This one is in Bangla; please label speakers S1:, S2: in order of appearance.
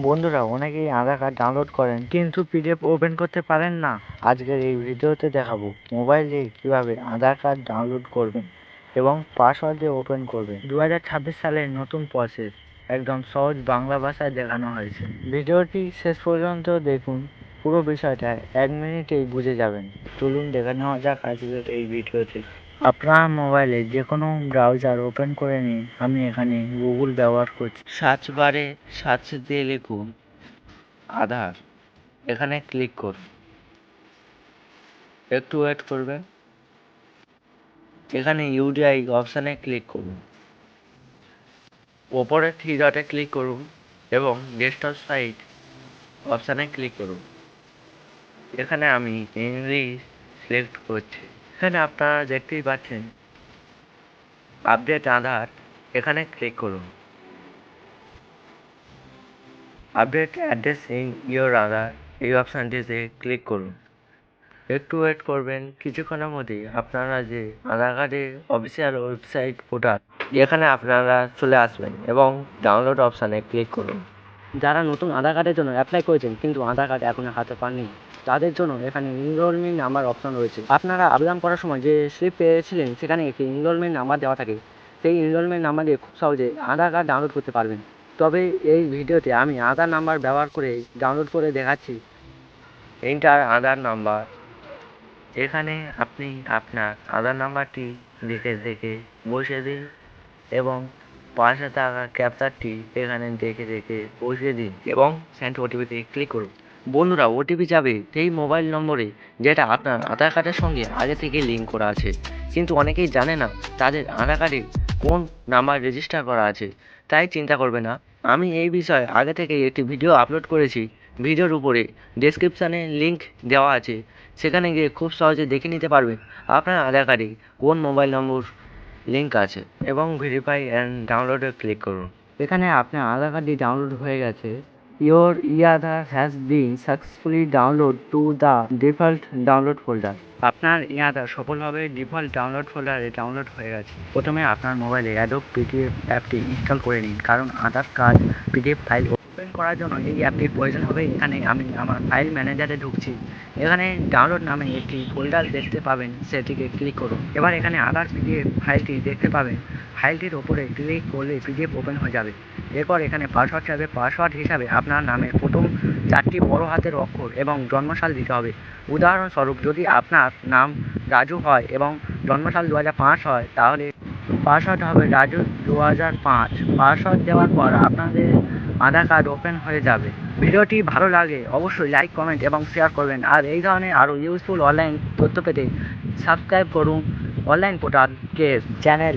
S1: বন্ধুরা, অনেকেই আধার কার্ড ডাউনলোড করেন কিন্তু পিডিএফ ওপেন করতে পারেন না। আজকের এই ভিডিওতে দেখাবো মোবাইলে কিভাবে আধার কার্ড ডাউনলোড করবেন এবং পাসওয়ার্ড দিয়ে ওপেন করবেন। 2026 সালের নতুন প্রসেস একদম সহজ বাংলা ভাষায় দেখানো হয়েছে। ভিডিওটি শেষ পর্যন্ত দেখুন, পুরো বিষয়টা 1 মিনিটেই বুঝে যাবেন। চলুন দেখে নেওয়া যাক আজকের এই ভিডিওতে। আপনার মোবাইলে যে কোনো ব্রাউজার ওপেন করে নিন। আমি এখানে গুগল ব্যবহার করছি। সার্চ বারে সার্চ দিয়ে লিখুন আধার, এখানে ক্লিক করুন। একটু ওয়েট করবেন। এখানে ইউডিআই অপশানে ক্লিক করুন। ওপরে 3 ডটে ক্লিক করুন এবং ডেস্কটপ সাইট অপশানে ক্লিক করুন। এখানে আমি ইংলিশ সিলেক্ট করছি। এখানে আপনারা দেখতেই পাচ্ছেন আপডেট আধার, এখানে ক্লিক করুন। আপডেট অ্যাড্রেস ইন ইয়োর আধার, এই অপশানটিতে ক্লিক করুন। একটু ওয়েট করবেন। কিছুক্ষণের মধ্যেই আপনারা যে আধার কার্ডের অফিসিয়াল ওয়েবসাইট পোর্টাল, এখানে আপনারা চলে আসবেন এবং ডাউনলোড অপশানে ক্লিক করুন।
S2: যারা নতুন আধার কার্ডের জন্য অ্যাপ্লাই করেছেন কিন্তু আধার কার্ড এখনো হাতে পাননি, তাদের জন্য এখানে এনরোলমেন্ট নাম্বার অপশন রয়েছে। আপনারা আবেদন করার সময় যে স্লিপ পেয়েছিলেন সেখানে একটি এনরোলমেন্ট নাম্বার দেওয়া থাকে। সেই এনরোলমেন্ট নাম্বার দিয়ে খুব সহজে আধার কার্ড ডাউনলোড করতে পারবেন। তবে এই ভিডিওতে আমি আধার নাম্বার ব্যবহার করে ডাউনলোড করে দেখাচ্ছি।
S1: এন্টার আধার নাম্বার, এখানে আপনি আপনার আধার নাম্বারটি দেখে দেখে বসিয়ে দিন এবং পাশে থাকা ক্যাপচারটি এখানে দেখে দেখে বসিয়ে দিন এবং সেন্ড ওটিপিতে ক্লিক করুন। বন্ধুরা, ওটিপি যাবে সেই মোবাইল নম্বরে যেটা আপনার আধার কার্ডের সঙ্গে আগে থেকে লিঙ্ক করা আছে, কিন্তু অনেকেই জানে না তাদের আধার কার্ডে কোন নাম্বার রেজিস্টার করা আছে। তাই চিন্তা করবে না, আমি এই বিষয়ে আগে থেকে একটি ভিডিও আপলোড করেছি। ভিডিওর উপরে ডেসক্রিপশানে লিঙ্ক দেওয়া আছে, সেখানে গিয়ে খুব সহজে দেখে নিতে পারবেন আপনার আধার কার্ডে কোন মোবাইল নম্বর লিঙ্ক আছে এবং ভেরিফাই অ্যান্ড ডাউনলোডে ক্লিক করুন।
S2: এখানে আপনার আধার কার্ডটি ডাউনলোড হয়ে গেছে। Your ই-আধার has been successfully download to the default download folder. আপনার ই-আধার সফলভাবে ডিফল্ট ডাউনলোড ফোল্ডারে ডাউনলোড হয়ে গেছে। প্রথমে আপনার মোবাইলে অ্যাডোব পিডিএফ অ্যাপটি ইনস্টল করে নিন, কারণ আধার কার্ড পিডিএফ ফাইল ওপেন করার জন্য এই অ্যাপটির প্রয়োজন হবে। এখানে আমি আমার ফাইল ম্যানেজারে ঢুকছি। এখানে ডাউনলোড নামে একটি ফোল্ডার দেখতে পাবেন, সেটিকে ক্লিক করুন। এবার এখানে আধার পিডিএফ ফাইলটি দেখতে পাবেন। ফাইলটির ওপরে ক্লিক করলে পিডিএফ ওপেন হয়ে যাবে। এরপর এখানে পাসওয়ার্ড চাইবে। পাসওয়ার্ড হিসাবে আপনার নামের প্রথম 4টি বড় হাতের অক্ষর এবং জন্মসাল দিতে হবে। উদাহরণস্বরূপ, যদি আপনার নাম রাজু হয় এবং জন্মসাল 2005 হয়, তাহলে পাসওয়ার্ড হবে রাজু 2005। পাসওয়ার্ড দেওয়ার পর আপনাদের আধার কার্ড ওপেন হয়ে যাবে। ভিডিওটি ভালো লাগে অবশ্যই লাইক, কমেন্ট এবং শেয়ার করবেন। আর এই ধরনের আরও ইউজফুল অনলাইন তথ্য পেতে সাবস্ক্রাইব করুন অনলাইন পোর্টাল কেস চ্যানেল।